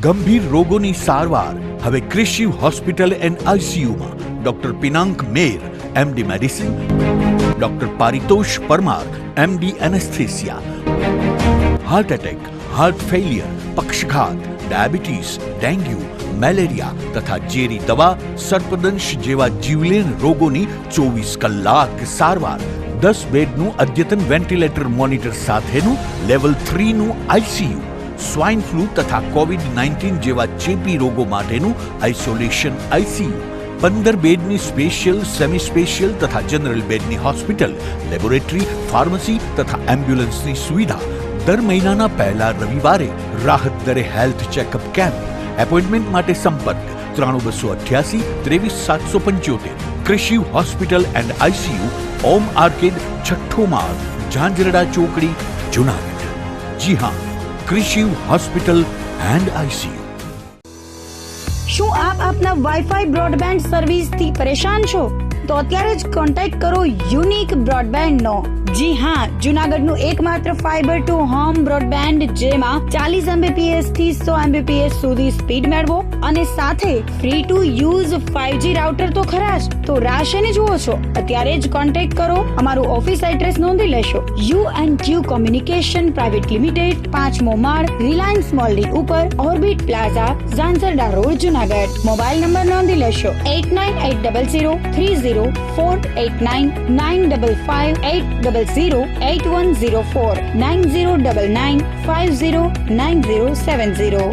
ગંભીર રોગોની સારવાર હવે કૃષિ હોસ્પિટલ એન્ડ આઈસીયુમાં doctor Pinank Mer, MD medicine, doctor Paritosh Parmar, MD anaesthesia, heart attack, heart failure, પક્ષઘાત, ડાયાબિટીસ, ડેન્ગ્યુ, મેલેરિયા તથા ઝેરી દવા, સર્પદંશ જેવા જીવલેણ રોગોની 24 કલાક સારવાર, 10 બેડનું અદ્યતન વેન્ટિલેટર મોનિટર સાથેનું લેવલ 3નું આઈસીયુ, સ્વાઇન ફ્લૂ તથા કોવિડ-19 જેવા ચેપી રોગો માટેનું આઇસોલેશન આઈસીયુ, 15 બેડની સ્પેશિયલ, સેમી સ્પેશિયલ તથા જનરલ બેડની હોસ્પિટલ, લેબોરેટરી, ફાર્મસી તથા એમ્બ્યુલન્સની સુવિધા, દર મહિનાના પહેલા રવિવારે રાહત દરે હેલ્થ ચેકઅપ કેમ્પ. એપોઇન્ટમેન્ટ માટે સંપર્ક 9288 23775. કૃષિ hospital and ICU, Om arcade, છઠ્ઠો માળ, ઝાંઝરડા ચોકડી, જુનાગઢ. જી હા, કૃષિ હોસ્પિટલ એન્ડ આઈસીયુ. શું આપ આપના વાઈફાઈ બ્રોડબેન્ડ સર્વિસથી પરેશાન છો? તો અત્યારે જ કોન્ટેક્ટ કરો યુનિક બ્રોડબેન્ડ નો. જી હા, જુનાગઢનું એકમાત્ર ફાઈબર ટુ હોમ બ્રોડબેન્ડ, જેમાં 40 Mbps થી 100 Mbps સુધી સ્પીડ મેળવો અને સાથે free to use 5G router તો ખરા જ. તો રાહ શેની જુઓ છો? અત્યારે જ કોન્ટેક્ટ કરો. અમારું ઓફિસ એડ્રેસ નોંધી લેશો. U&Q કોમ્યુનિકેશન પ્રાઇવેટ લિમિટેડ, 5મો માળ, રિલાયન્સ મોલની ઉપર, orbit plaza, Zanzarda road, Junagadh. Mobile number નોંધી લેશો 89800304899558008104 9099509070.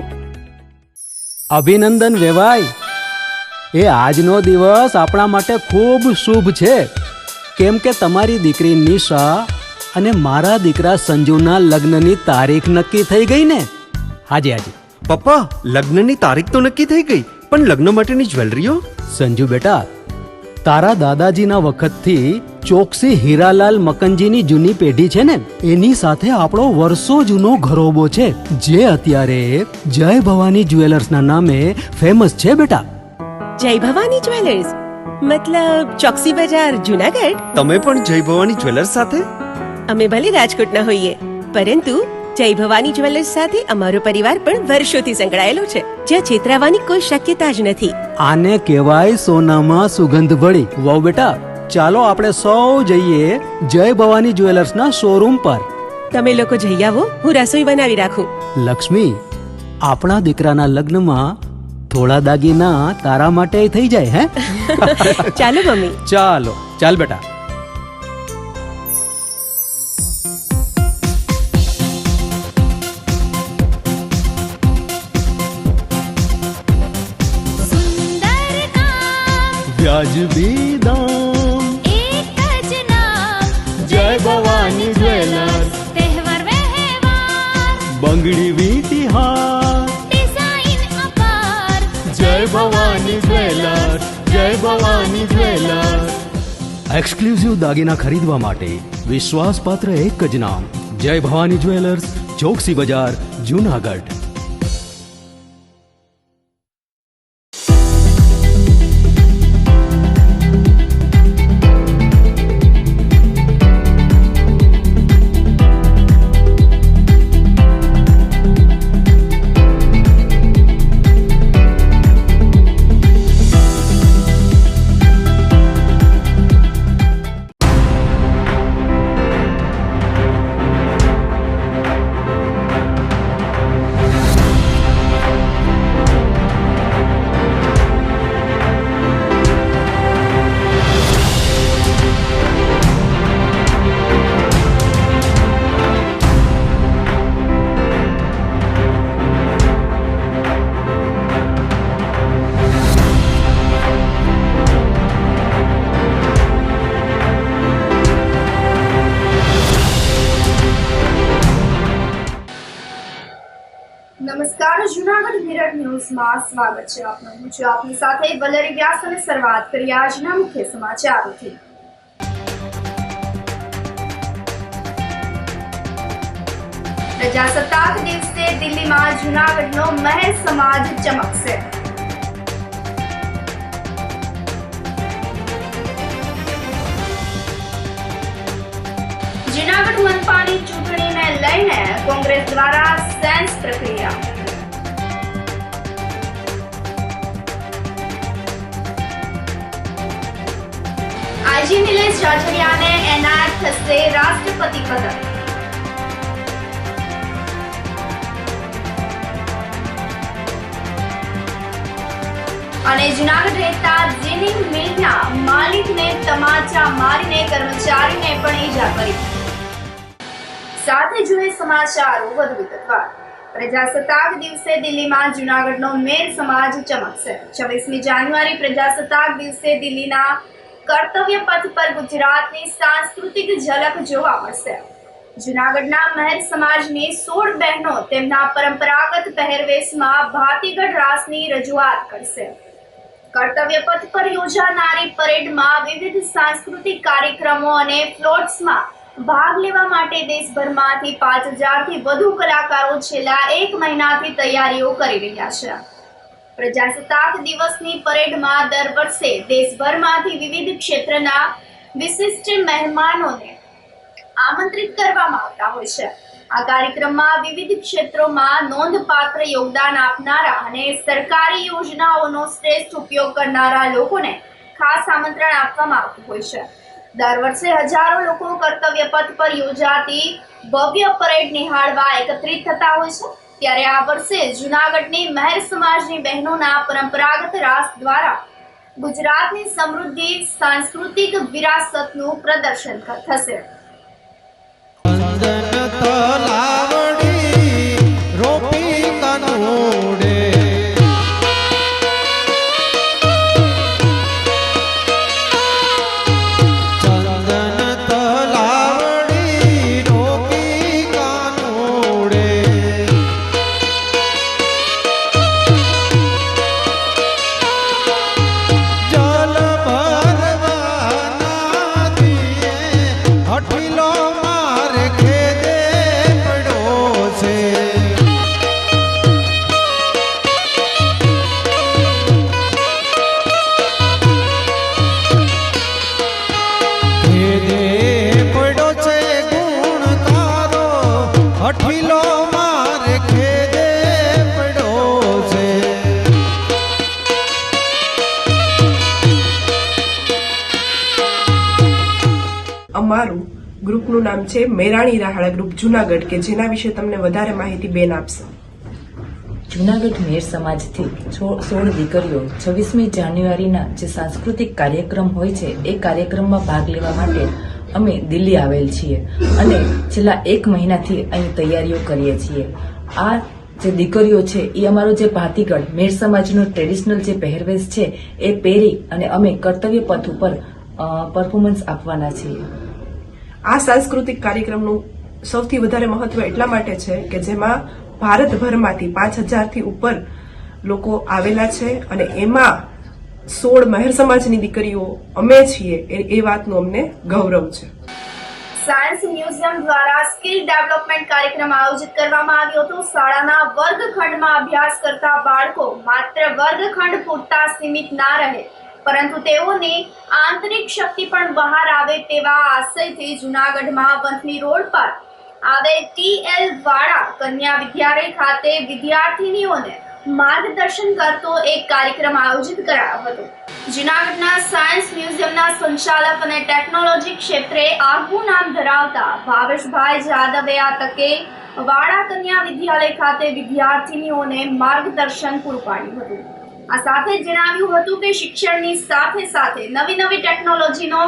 અભિનંદન વેવાય. એ આજનો દિવસ આપણા માટે ખૂબ શુભ છે, કેમ કે તમારી દીકરી નિશા અને મારા દીકરા સંજુના લગ્નની તારીખ નક્કી થઈ ગઈ ને. હાજી હાજી પપ્પા, લગ્નની તારીખ તો નક્કી થઈ ગઈ, પણ લગ્ન માટેની જ્વેલરીઓ? સંજુ બેટા, તારા દાદાજીના વખતથી ચોકસી હીરાલાલ મકનજીની જૂની પેઢી છે ને, એની સાથે આપણો વર્ષો જૂનો ઘરોબો છે, જે અત્યારે જય ભવાની જ્વેલર્સના નામે ફેમસ છે બેટા. જય ભવાની જ્વેલર્સ મતલબ ચોકસી બજાર, જુનાગઢ? તમે પણ જય ભવાની જ્વેલર્સ સાથે? અમે ભલે રાજકોટના હોઈએ, પરંતુ જય ભવાની જ્વેલર્સ સાથે અમારો પરિવાર પણ વર્ષોથી સંકળાયેલો છે, જ્યાં છેતરાવાની કોઈ શક્યતા જ નથી. આને કહેવાય સોનામાં સુગંધ ભળી. વાવ બેટા, ચાલો આપણે સૌ જઈએ જય ભવાની જ્વેલર્સના શોરૂમ પર. તમે લોકો જઈ આવો, હું રસોઈ બનાવી રાખું. લક્ષ્મી, આપણા દીકરાના લગ્નમાં થોડા દાગીના તારા માટે થઈ જાય. હે ચાલો મમ્મી. ચાલો ચાલ બેટા. વ્યાજબી દામ, એક જ નામ, જય ભવાની જ્વેલર્સ. તહેવાર વ્યવહાર, બંગડી વીંટી હાર, ડિઝાઇન અપાર, જય ભવાની જ્વેલર્સ, જય ભવાની જ્વેલર્સ. એક્સક્લુઝિવ દાગીના ખરીદવા માટે વિશ્વાસપાત્ર એક જ નામ, જય ભવાની જ્વેલર્સ, ચોકસી બજાર, જુનાગઢ. નમસ્કાર, જુનાગઢ મિરર ન્યૂઝમાં સ્વાગત છે આપનું. હું છું આપની સાથે વલરી વ્યાસ અને શરૂઆત કરીએ આજના મુખ્ય સમાચારોથી. પ્રજાસત્તાક દિવસે દિલ્હીમાં જુનાગઢનો મહેર સમાજ ચમકશે. જૂનાગઢ મનપાની ચૂંટણીને લઈને કોંગ્રેસ દ્વારા સેન્સ પ્રક્રિયા. આઈજી નિલેશ જાજરિયાને એનાયત થશે રાષ્ટ્રપતિ પદક. અને જૂનાગઢ રહેતા જીનિંગ મિલના માલિકને તમાચા મારીને કર્મચારીને પણ ઈજા કરી. સાથે જોઈએ સમાચારો વધુ વિગતવાર. પ્રજાસત્તાક દિવસે દિલ્હીમાં જૂનાગઢનો મેર સમાજ ચમકશે. 26મી જાન્યુઆરી પ્રજાસત્તાક દિવસે દિલ્હીના કર્તવ્ય પથ પર ગુજરાતની સાંસ્કૃતિક ઝલક જોવા મળશે. જૂનાગઢના મહેર સમાજની 16 બહેનો તેમના પરંપરાગત પહેરવેશમાં ભાતીગઢ રાસની રજૂઆત કરશે. કર્તવ્ય પથ પર યોજાનારી પરેડમાં વિવિધ સાંસ્કૃતિક કાર્યક્રમો અને ફ્લોટ્સમાં ભાગ લેવા માટે દેશભરમાંથી 5000થી વધુ કલાકારો છેલ્લા 1 મહિનાથી તૈયારીઓ કરી રહ્યા છે. પ્રજાસત્તાક દિવસની પરેડમાં દર વર્ષે દેશભરમાંથી વિવિધ ક્ષેત્રના વિશિષ્ટ મહેમાનોને આમંત્રિત કરવામાં આવતા હોય છે. આ કાર્યક્રમમાં વિવિધ ક્ષેત્રોમાં નોંધપાત્ર યોગદાન આપનારા અને સરકારી યોજનાઓનો શ્રેષ્ઠ ઉપયોગ કરનારા લોકોને ખાસ આમંત્રણ આપવામાં આવતું હોય છે. દર વર્ષે હજારો લોકો કર્તવ્ય પથ પર યોજાતી ભવ્ય પરેડ નિહાળવા એકત્રિત થતા હોય છે. ત્યારે આ વર્ષે જૂનાગઢની મહેર સમાજની બહેનોના પરંપરાગત રાસ દ્વારા ગુજરાતની સમૃદ્ધિ સાંસ્કૃતિક વિરાસતનું પ્રદર્શન થશે. અમારું ગ્રુપનું નામ છે મેરાણી રાહાળા ગ્રુપ જૂનાગઢ, કે જેના વિશે તમને વધારે માહિતી બેન આપશે. જૂનાગઢ મેર સમાજથી 16 દીકરીઓ 26મી જાન્યુઆરીના જે સાંસ્કૃતિક કાર્યક્રમ હોય છે એ કાર્યક્રમમાં ભાગ લેવા માટે અમે દિલ્હી આવેલ છીએ અને છેલ્લા 1 મહિનાથી અહીં તૈયારીઓ કરીએ છીએ. આ જે દીકરીઓ છે એ અમારો જે ભાતીગઢ મેર સમાજનો ટ્રેડિશનલ જે પહેરવેશ છે એ પહેરી અને અમે કર્તવ્ય પથ ઉપર પરફોર્મન્સ આપવાના છીએ. આ સાંસ્કૃતિક કાર્યક્રમનું સૌથી વધારે મહત્વ એટલા માટે છે કે જેમાં ભારતભરમાંથી 5000થી ઉપર લોકો આવેલા છે અને એમાં 16 મહેર સમાજની દીકરીઓ અમે છીએ એ વાતનું અમને ગૌરવ છે. સાયન્સ મ્યુઝિયમ દ્વારા સ્કિલ ડેવલપમેન્ટ કાર્યક્રમ આયોજિત કરવામાં આવ્યો હતો. શાળાના વર્ગખંડમાં અભ્યાસ કરતા બાળકો માત્ર વર્ગખંડ પૂરતા સીમિત ના રહે, પરંતુ તેઓની આંતરિક શક્તિ પણ બહાર આવે તેવા આશયથી જૂનાગઢમાં વંથલી રોડ પર આવેલ TL વાડા કન્યા વિદ્યાલય ખાતે વિદ્યાર્થીનીઓને માર્ગદર્શન કરતો એક કાર્યક્રમ આયોજિત કરાયો હતો. જૂનાગઢના સાયન્સ મ્યુઝિયમના સંચાલક અને ટેકનોલોજી ક્ષેત્રે આગવું નામ ધરાવતા ભાવેશભાઈ જાદવે આ તકે વાડા કન્યા વિદ્યાલય ખાતે વિદ્યાર્થીનીઓને માર્ગદર્શન પૂરું પાડ્યું હતું. આ સાથે જણાવ્યું હતું કે શિક્ષણની સાથે સાથે નવી નવી ટેકનોલોજીનો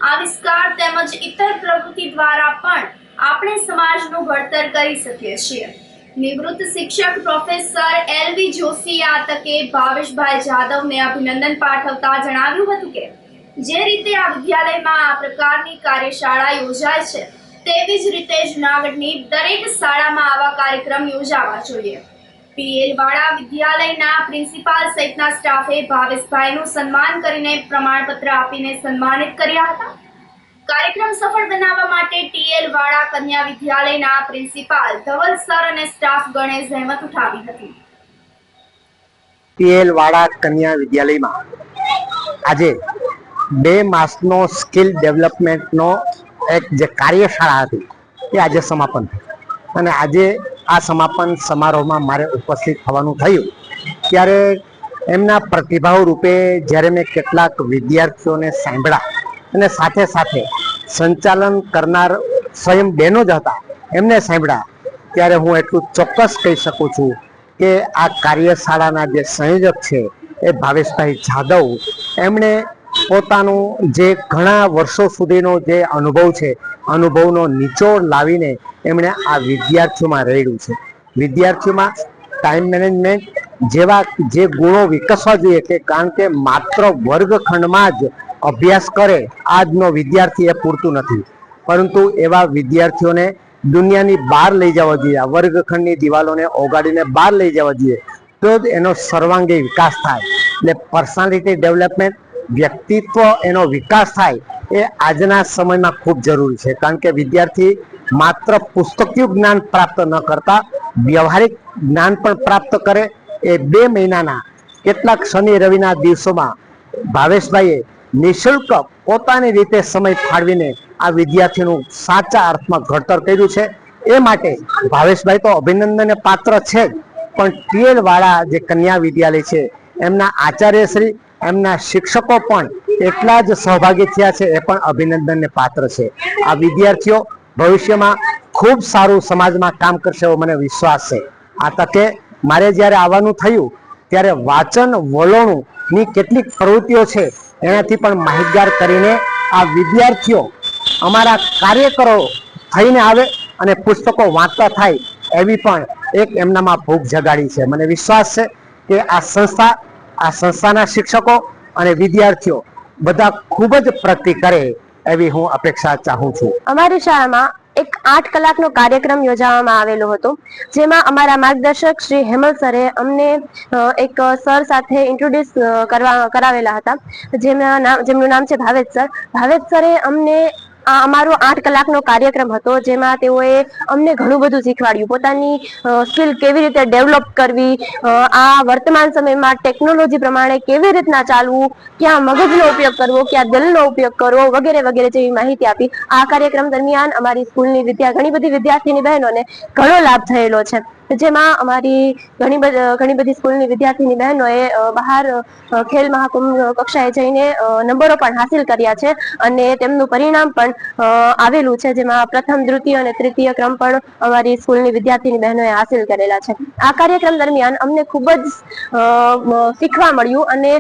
આવિષ્કાર તેમજ ઇતર પ્રવૃત્તિ દ્વારા પણ આપણે સમાજનું ઘડતર કરી શકીએ છીએ. નિવૃત્ત શિક્ષક પ્રોફેસર LV જોશીએ આ તકે ભાવેશભાઈ જાદવને અભિનંદન પાઠવતા જણાવ્યું હતું કે જે રીતે આ વિદ્યાલયમાં આ પ્રકારની કાર્યશાળા યોજાય છે તેવી જ રીતે જૂનાગઢની દરેક શાળામાં આવા કાર્યક્રમ યોજાવા જોઈએ. TL વાડા વિદ્યાલયના પ્રિન્સિપાલ સહિતના સ્ટાફે ભાવેશભાઈનું સન્માન કરીને પ્રમાણપત્ર આપીને સન્માનિત કર્યા હતા. કાર્યક્રમ સફળ બનાવવા માટે TL વાડા કન્યા વિદ્યાલયના પ્રિન્સિપાલ ધવલ સર અને સ્ટાફ ગણે જહેમત ઉઠાવી હતી. TL વાડા કન્યા વિદ્યાલયમાં આજે 2 માસનો સ્કિલ ડેવલપમેન્ટનો એક જે કાર્યશાળા હતી એ આજે સમાપન થઈ અને આજે આ સમાપન સમારોહમાં મારે ઉપસ્થિત થવાનું થયું ત્યારે એમના પ્રતિભાવ રૂપે જ્યારે મેં કેટલાક વિદ્યાર્થીઓને સાંભળ્યા અને સાથે સાથે સંચાલન કરનાર સ્વયં બહેનો જ હતા એમને સાંભળ્યા ત્યારે હું એટલું ચોક્કસ કહી શકું છું કે આ કાર્યશાળાના જે સંયોજક છે એ ભાવેશભાઈ જાદવ, એમણે પોતાનું જે ઘણા વર્ષો સુધીનો જે અનુભવ છે, અનુભવનો નિચોડ લાવીને એમણે આ વિદ્યાર્થીઓમાં રેડ્યું છે. વિદ્યાર્થીઓમાં ટાઈમ મેનેજમેન્ટ જેવા જે ગુણો વિકસવા જોઈએ કે કારણ કે માત્ર વર્ગખંડમાં જ અભ્યાસ કરે આજનો વિદ્યાર્થી એ પૂરતું નથી, પરંતુ એવા વિદ્યાર્થીઓને દુનિયાની બહાર લઈ જવા જોઈએ, વર્ગખંડની દિવાલોને ઓગાડીને બહાર લઈ જવા જોઈએ, તો જ એનો સર્વાંગી વિકાસ થાય. એટલે પર્સનાલિટી ડેવલપમેન્ટ, વ્યક્તિત્વ એનો વિકાસ થાય એ આજના સમયમાં ખૂબ જરૂરી છે. કારણ કે વિદ્યાર્થી માત્ર પુસ્તકીય જ્ઞાન પ્રાપ્ત ન કરતા વ્યવહારિક જ્ઞાન પણ પ્રાપ્ત કરે. એ 2 મહિનાના કેટલાક શનિ રવિના દિવસોમાં ભાવેશભાઈએ નિઃશુલ્ક પોતાની રીતે સમય ફાળવીને આ વિદ્યાર્થીનું સાચા અર્થમાં ઘડતર કર્યું છે. એ માટે ભાવેશભાઈ તો અભિનંદનને પાત્ર છે જ, પણ ટીએલ વાળા જે કન્યા વિદ્યાલય છે એમના આચાર્યશ્રી, એમના શિક્ષકો પણ એટલા જ સહભાગી થયા છે, એ પણ અભિનંદનને પાત્ર છે. આ વિદ્યાર્થીઓ ભવિષ્યમાં ખૂબ સારું સમાજમાં કામ કરશે એવો મને વિશ્વાસ છે. આ તકે મારે જ્યારે આવવાનું થયું ત્યારે વાંચન વલોણની કેટલીક પ્રવૃત્તિઓ છે એનાથી પણ માહિતગાર કરીને આ વિદ્યાર્થીઓ અમારા કાર્યકરો થઈને આવે અને પુસ્તકો વાંચતા થાય એવી પણ એક એમનામાં ભૂખ જગાડી છે. મને વિશ્વાસ છે કે આ સંસ્થાના શિક્ષકો અને વિદ્યાર્થીઓ બધા ખૂબ જ પ્રગતિ કરે એવી હું અપેક્ષા ચાહું છું. અમારી શાળામાં એક 8 કલાકનો કાર્યક્રમ યોજવામાં આવેલો હતો, જેમાં અમારા માર્ગદર્શક શ્રી હેમલ સરે અમને એક સર સાથે ઇન્ટ્રોડ્યુસ કરાવેલા હતા, જેમનું નામ છે ભાવેશ સર. ભાવેશ સરે અમને અમારો 8 કલાકનો કાર્યક્રમ હતો, જેમાં તેઓએ અમને ઘણું બધું શીખવાડ્યું. પોતાની સ્કિલ કેવી રીતે ડેવલપ કરવી, આ વર્તમાન સમયમાં ટેકનોલોજી પ્રમાણે કેવી રીતના ચાલવું, ક્યાં મગજનો ઉપયોગ કરવો, ક્યાં દિલનો ઉપયોગ કરવો, વગેરે વગેરે જેવી માહિતી આપી. આ કાર્યક્રમ દરમિયાન અમારી સ્કૂલની ઘણી બધી વિદ્યાર્થીની બહેનોને ઘણો લાભ થયેલો છે, જેમાં અમારી ઘણી બધી સ્કૂલની વિદ્યાર્થીની બહેનોએ બહાર ખેલ મહાકુંભ કક્ષાએ જઈને નંબરો પણ હાસિલ કર્યા છે અને તેમનું પરિણામ પણ આવેલું છે, જેમાં પ્રથમ, દ્વિતીય અને તૃતીય ક્રમ પણ અમારી સ્કૂલની વિદ્યાર્થીની બહેનોએ હાસિલ કરેલા છે. આ કાર્યક્રમ દરમિયાન અમને ખૂબ જ શીખવા મળ્યું અને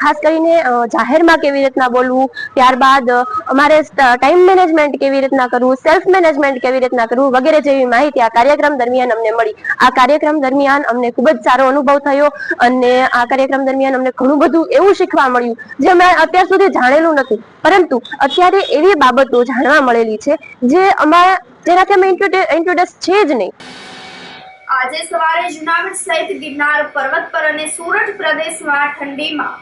ખાસ કરીને જાહેરમાં કેવી રીતના બોલવું, ત્યારબાદ અમારે ટાઈમ મેનેજમેન્ટ કેવી રીતના કરવું, સેલ્ફ મેનેજમેન્ટ કેવી રીતના કરવું વગેરે જેવી માહિતી આ કાર્યક્રમ દરમિયાન અમને મળી. આ કાર્યક્રમ દરમિયાન અમને ખૂબ જ સારો અનુભવ થયો અને આ કાર્યક્રમ દરમિયાન અમને ઘણું બધું એવું શીખવા મળ્યું જે અમે અત્યાર સુધી જાણેલું નથી, પરંતુ અત્યારે એવી બાબતો જાણવા મળેલી છે જેનાથી અમે ઇન્ટ્રોડ્યુસ છે જ નહીં. આજે સવારે જુનાગઢ સહિત ગિરનાર પર્વત પર અને સુરત પ્રદેશમાં ઠંડીમાં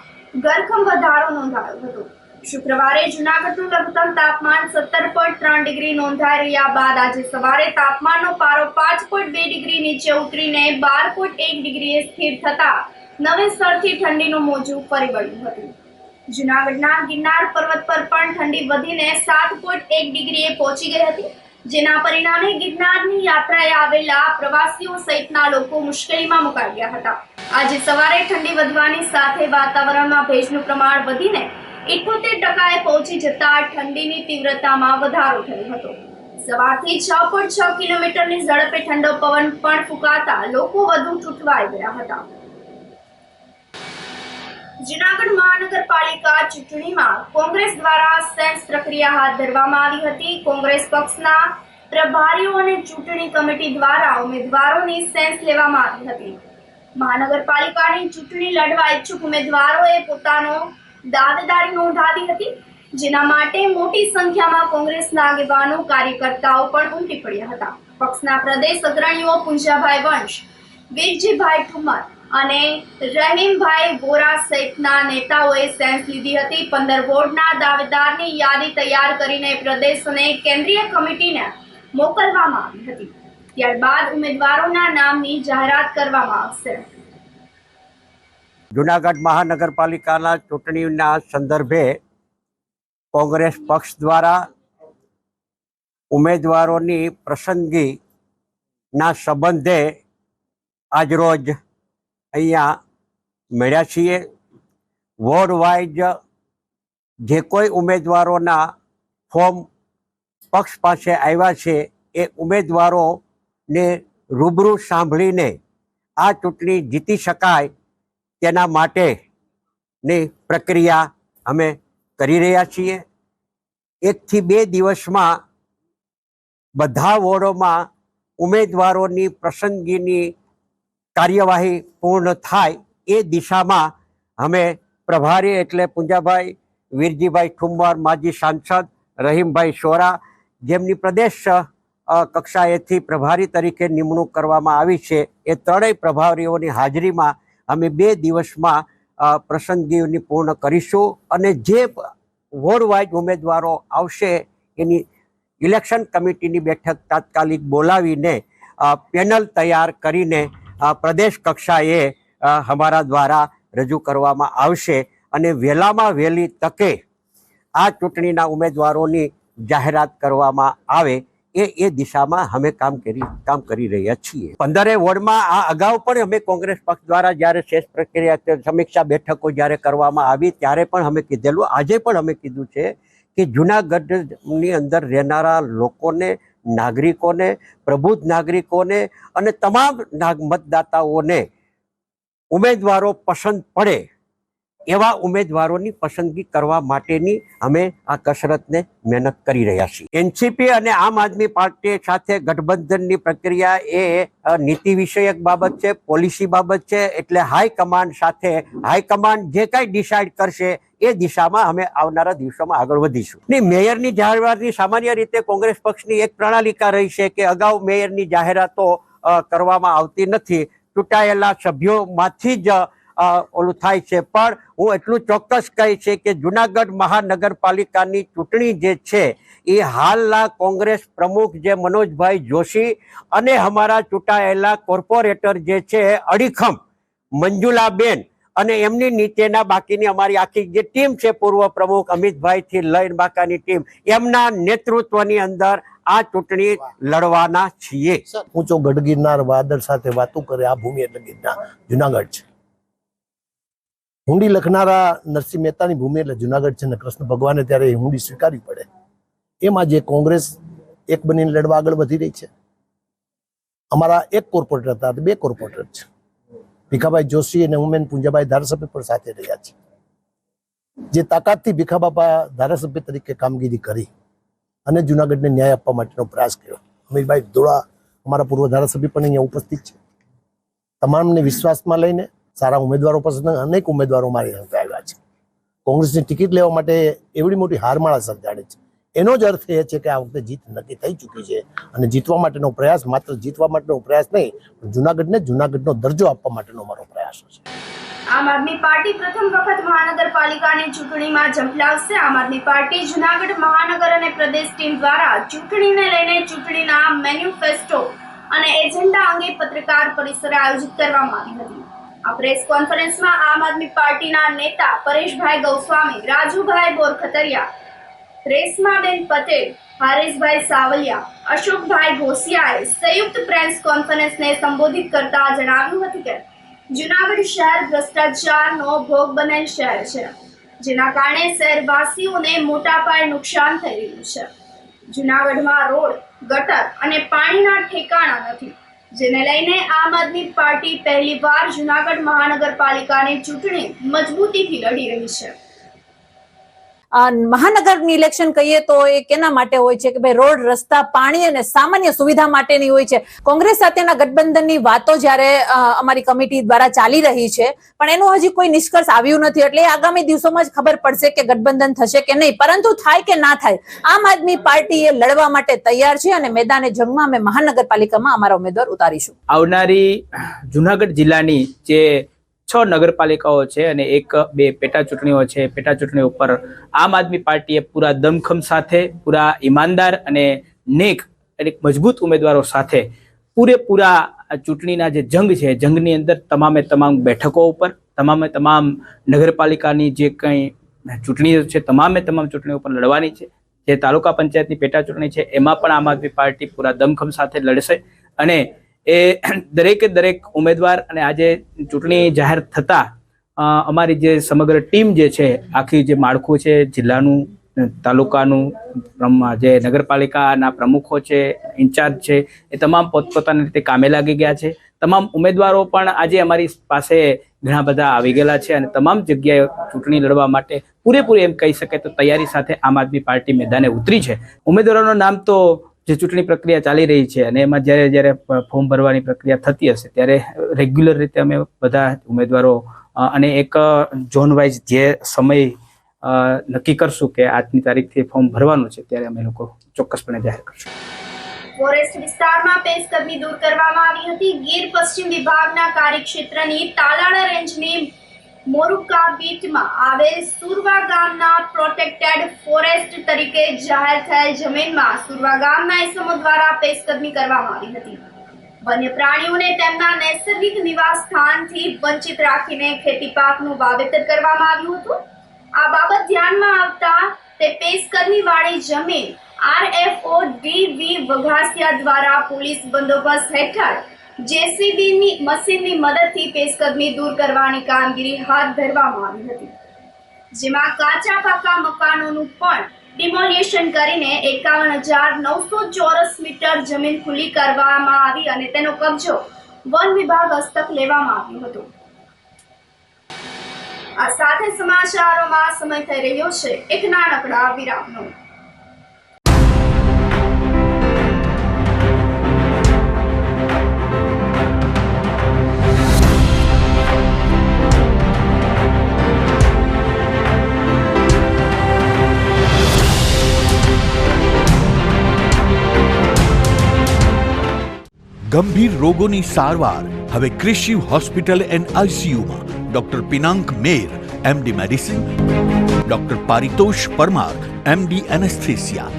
ધરખમ વધારો નોંધાયો હતો. શુક્રવારે જુનાગઢનું લઘુત્તમ તાપમાન 17.3 ડિગ્રી નોંધાઈ રહ્યા બાદ આજે સવારે તાપમાનનો પારો 5.2 ડિગ્રી નીચે ઉતરીને 12.1 ડિગ્રીએ સ્થિર થતા નવેસરથી ઠંડીનું મોજું ફરી વળ્યું હતું. જુનાગઢના ગિરનાર પર્વત પર પણ ઠંડી વધીને 7.1 ડિગ્રીએ પહોંચી ગઈ હતી, જેના પરિણામે ગિરનારની યાત્રાએ આવેલા પ્રવાસીઓ સહિતના લોકો મુશ્કેલીમાં મુકાઈ ગયા હતા. આજે સવારે ઠંડી વધવાની સાથે વાતાવરણમાં ભેજનું પ્રમાણ વધીને 78% પહોંચી જતા ઠંડીની તીવ્રતામાં વધારો થયો હતો. સવારથી 6.6 કિલોમીટરની ઝડપે ઠંડો પવન પણ ફૂંકાતા લોકો વધુ ઠૂઠવાઈ ગયા હતા. જૂનાગઢ મહાનગરપાલિકા ચૂંટણીમાં કોંગ્રેસ દ્વારા સેન્સ પ્રક્રિયા હાથ ધરવામાં આવી હતી. કોંગ્રેસ પક્ષના પ્રભારીઓ અને ચૂંટણી કમિટી દ્વારા ઉમેદવારોની સેન્સ લેવામાં આવી હતી. મહાનગરપાલિકાની ચૂંટણી લડવા ઈચ્છુક ઉમેદવારોએ પોતાનો દાવેદારી નોંધાવી હતી, જેના માટે મોટી સંખ્યામાં કોંગ્રેસના આગેવાનો, કાર્યકર્તાઓ પણ ઉમટી પડ્યા હતા. પક્ષના પ્રદેશ અગ્રણીઓ પૂંજાભાઈ વંશ, વીરજીભાઈ ઠુમર અને રહીમભાઈ વોરા સહિતના નેતાઓએ સેન્સ લીધી હતી. 15 વોર્ડના દાવેદારની યાદી તૈયાર કરીને પ્રદેશ અને કેન્દ્રીય કમિટીને મોકલવામાં આવી હતી. ત્યારબાદ ઉમેદવારોના નામની જાહેરાત કરવામાં આવશે. જૂનાગઢ મહાનગરપાલિકાના ચૂંટણીના સંદર્ભે કોંગ્રેસ પક્ષ દ્વારા ઉમેદવારોની પસંદગીના સંબંધે આજરોજ અહીંયા મળ્યા છીએ. વોર્ડ વાઇઝ જે કોઈ ઉમેદવારોના ફોર્મ પક્ષ પાસે આવ્યા છે એ ઉમેદવારોને રૂબરૂ સાંભળીને આ ચૂંટણી જીતી શકાય તેના માટેની પ્રક્રિયા અમે કરી રહ્યા છીએ. 1 થી 2 દિવસમાં બધા વોર્ડોમાં ઉમેદવારોની પસંદગીની કાર્યવાહી પૂર્ણ થાય એ દિશામાં અમે પ્રભારી એટલે પુંજાભાઈ વીરજીભાઈ ઠુમ્મર, માજી સાંસદ રહીમભાઈ શોરા, જેમની પ્રદેશ કક્ષાએથી પ્રભારી તરીકે નિમણૂક કરવામાં આવી છે, એ ત્રણેય પ્રભારીઓની હાજરીમાં અમે 2 દિવસમાં પસંદગીઓની પૂર્ણ કરીશું અને જે વોર્ડ વાઇઝ ઉમેદવારો આવશે એની ઇલેક્શન કમિટીની બેઠક તાત્કાલિક બોલાવીને પેનલ તૈયાર કરીને પ્રદેશ કક્ષાએ અમારા દ્વારા રજૂ કરવામાં આવશે અને વહેલામાં વહેલી તકે આ ચૂંટણીના ઉમેદવારોની જાહેરાત કરવામાં આવે એ દિશામાં અમે કામ કરી રહ્યા છીએ. 15 વોર્ડમાં આ અગાઉ પણ અમે કોંગ્રેસ પક્ષ દ્વારા જ્યારે શેષ પ્રક્રિયા સમીક્ષા બેઠકો જ્યારે કરવામાં આવી ત્યારે પણ અમે કીધેલું, આજે પણ અમે કીધું છે કે જૂનાગઢની અંદર રહેનારા લોકોને, નાગરિકોને, પ્રબુદ્ધ નાગરિકોને અને તમામ મતદાતાઓને ઉમેદવારો પસંદ પડે એવા ઉમેદવારોની પસંદગી કરવા માટેની અમે આ કસરતને મહેનત કરી રહ્યા છીએ. એનસીપી અને આમ આદમી પાર્ટી સાથે ગઠબંધનની પ્રક્રિયા એ નીતિ વિષયક બાબત છે, પોલિસી બાબત છે. એટલે હાઈકમાન્ડ સાથે હાઈકમાન્ડ જે કાંઈ ડિસાઇડ કરશે એ દિશામાં અમે આવનારા દિવસોમાં આગળ વધીશું. મેયરની જાહેરાતની સામાન્ય રીતે કોંગ્રેસ પક્ષની એક પ્રણાલિકા રહી છે કે અગાઉ મેયરની જાહેરાતો કરવામાં આવતી નથી, ચૂંટાયેલા સભ્યોમાંથી જ ઓલું થાય છે. પણ હું એટલું ચોક્કસ કહી છે કે જૂનાગઢ મહાનગરપાલિકાની ચૂંટણી જે છે એ હાલના કોંગ્રેસ પ્રમુખ જે મનોજભાઈ જોશી અને અમારા ચૂંટાયેલા કોર્પોરેટર જે છે અડીખમ મંજુલાબેન અને એમની નીચેના બાકીની અમારી આખી જે ટીમ છે, પૂર્વ પ્રમુખ અમિતભાઈથી લઈને બાકાની ટીમ, એમના નેતૃત્વની અંદર આ ચૂંટણી લડવાના છીએ. ઊંચો ગઢગિરનાર વાદળ સાથે વાતો કરે આ ભૂમિ એટલે ગિરનાર જુનાગઢ છે. હુંડી લખનારા નરસિંહ મહેતાની ભૂમિ એટલે જુનાગઢ છે ને કૃષ્ણ ભગવાને ત્યારે હુંડી સ્વીકારવી પડે. એમાં જે કોંગ્રેસ એક બનીને લડવા આગળ વધી રહી છે. અમારા એક કોર્પોરેટર હતા, 2 કોર્પોરેટર છે. ભીખાભાઈ જોશી અને ઉમેન પુંજાભાઈ ધારાસભ્ય પણ સાથે રહ્યા છે. જે તાકાતથી ભીખાબાપા ધારાસભ્ય તરીકે કામગીરી કરી અને જુનાગઢને ન્યાય આપવા માટેનો પ્રયાસ કર્યો. અમીરભાઈ ધોળા અમારા પૂર્વ ધારાસભ્ય પણ અહીંયા ઉપસ્થિત છે. તમામને વિશ્વાસમાં લઈને સારા ઉમેદવારો પસંદ અનેક ઉમેદવારો મારી સાથે આવ્યા છે. કોંગ્રેસની ટિકિટ લેવા માટે એવડી મોટી હારમાળા સર્જાણી છે. એનો જ અર્થ એ છે કે આ વખતે જીત નક્કી થઈ ચૂકી છે અને જીતવા માટેનો પ્રયાસ માત્ર જીતવા માટેનો પ્રયાસ નહીં, જુનાગઢને જુનાગઢનો દરજ્જો આપવા માટેનો અમારો પ્રયાસ છે. આમ આદમી પાર્ટી પ્રથમ વખત મહાનગરપાલિકાની ચૂંટણીમાં ઝંપલાવશે. આમ આદમી પાર્ટી જૂનાગઢ મહાનગર અને પ્રદેશ ટીમ દ્વારા ચૂંટણીને લઈને ચૂંટણીના મેન્યુફેસ્ટો અને એજન્ડા અંગે પત્રકાર પરિષદ આયોજિત કરવામાં આવી હતી. આ પ્રેસ કોન્ફરન્સમાં આમ આદમી પાર્ટીના નેતા પરેશભાઈ ગૌસ્વામી, રાજુભાઈ બોરખતરિયા, રેશમાબેન પટેલ, હારેશભાઈ સાવલિયા, અશોકભાઈ ઘોસિયાએ સંયુક્ત પ્રેસ કોન્ફરન્સને સંબોધિત કરતા જણાવ્યું હતું કે જૂનાગઢ શહેર ભ્રષ્ટાચારનો ભોગ બનેલ શહેર છે, જેના કારણે શહેરવાસીઓને મોટા પાયે નુકસાન થઈ રહ્યું છે. જૂનાગઢમાં રોડ, ગટર અને પાણીના ઠેકાણા નથી, જેને લઈને આમ આદમી પાર્ટી પહેલીવાર જૂનાગઢ મહાનગરપાલિકાની ચૂંટણી મજબૂતીથી લડી રહી છે. મહાનગરની ઇલેક્શન કહીએ તો એ કેના માટે હોય છે કે ભાઈ રોડ, રસ્તા, પાણી અને સામાન્ય સુવિધા માટેની હોય છે. કોંગ્રેસ સાથેના ગઠબંધનની વાતો જ્યારે અમારી કમિટી દ્વારા ચાલી રહી છે, પણ એનું હજી કોઈ નિષ્કર્ષ આવ્યું નથી. એટલે આગામી દિવસોમાં જ ખબર પડશે કે ગઠબંધન થશે કે નહીં. પરંતુ થાય કે ના થાય, આમ આદમી પાર્ટી એ લડવા માટે તૈયાર છે અને મેદાને જંગમાં અમે મહાનગરપાલિકામાં અમારા ઉમેદવાર ઉતારીશું. આવનારી જુનાગઢ જિલ્લાની જે 6 નગરપાલિકાઓ છે અને 1-2 પેટા ચૂંટણીઓ છે. પેટા ચૂંટણીઓ ઉપર આમ આદમી પાર્ટીએ પૂરા દમખમ સાથે, પૂરા ઈમાનદાર અને નેક અને મજબૂત ઉમેદવારો સાથે પૂરેપૂરા ચૂંટણીના જે જંગ છે, જંગની અંદર તમામે તમામ બેઠકો ઉપર, તમામે તમામ નગરપાલિકાની જે કંઈ ચૂંટણીઓ છે, તમામે તમામ ચૂંટણીઓ ઉપર લડવાની છે. જે તાલુકા પંચાયતની પેટા ચૂંટણી છે એમાં પણ આમ આદમી પાર્ટી પૂરા દમખમ સાથે લડશે અને એ દરેકે દરેક ઉમેદવાર અને આજે ચૂંટણી જાહેર થતા અમારી જે સમગ્ર ટીમ જે છે, આખી જે માળખું છે જિલ્લાનું, તાલુકાનું, જે નગરપાલિકાના પ્રમુખો છે, ઇન્ચાર્જ છે, એ તમામ પોતપોતાની રીતે કામે લાગી ગયા છે. તમામ ઉમેદવારો પણ આજે અમારી પાસે ઘણા બધા આવી ગયેલા છે અને તમામ જગ્યાએ ચૂંટણી લડવા માટે પૂરેપૂરી એમ કહી શકાય તો તૈયારી સાથે આમ આદમી પાર્ટી મેદાને ઉતરી છે. ઉમેદવારોનું નામ તો જે ચૂંટણી પ્રક્રિયા ચાલી રહી છે અને એમાં જ્યારે ફોર્મ ભરવાની પ્રક્રિયા થતી હશે ત્યારે રેગ્યુલર રીતે અમે બધા ઉમેદવારો અને એક ઝોન વાઇઝ જે સમય નક્કી કરશું કે આજની તારીખથી ફોર્મ ભરવાનું છે ત્યારે અમે લોકો ચોક્કસપણે જાહેર કરશું. ફોરેસ્ટ વિસ્તારમાં પેશકદમી દૂર કરવામાં આવી હતી. ગીર પશ્ચિમ વિભાગના કાર્યક્ષેત્રની તાલાળા રેન્જની મોરુકા બીટમાં આવેલ સુરવા ગામના પ્રોટેક્ટેડ ફોરેસ્ટ તરીકે જાહેર થયેલ જમીનમાં સુરવા ગામના ઇસમો દ્વારા પેશકદમી કરવામાં આવી હતી. વન્ય પ્રાણીઓને તેમના નૈસર્ગિક નિવાસ સ્થાનથી વંચિત રાખીને ખેતી પાકનું વાવેતર કરવામાં આવ્યું હતું. આ બાબત ધ્યાનમાં આવતા તે પેશકદમી વાળી જમીન RFO DV વઘાસિયા દ્વારા પોલીસ બંદોબસ્ત હેઠળ JCBની મશીનની મદદથી પેશકદમી દૂર કરવાની કામગીરી હાથ ધરવામાં આવી હતી, જેમાં કાચા પાકા મકાનોનું પણ ડિમોલિશન કરીને 51,900 ચોરસ મીટર જમીન ખુલ્લી કરવામાં આવી અને તેનો કબજો વન વિભાગ હસ્તક લેવામાં આવ્યો હતો. આ સાથે સમાચારોમાં સમય થઈ રહ્યો છે એક નાનકડા વિરામનો. ગંભીર રોગોની સારવાર હવે કૃષિ હોસ્પિટલ એન્ડ આઈસીયુમાં doctor Pinank Mer MD medicine, doctor Paritosh Parmar MD anaesthesia,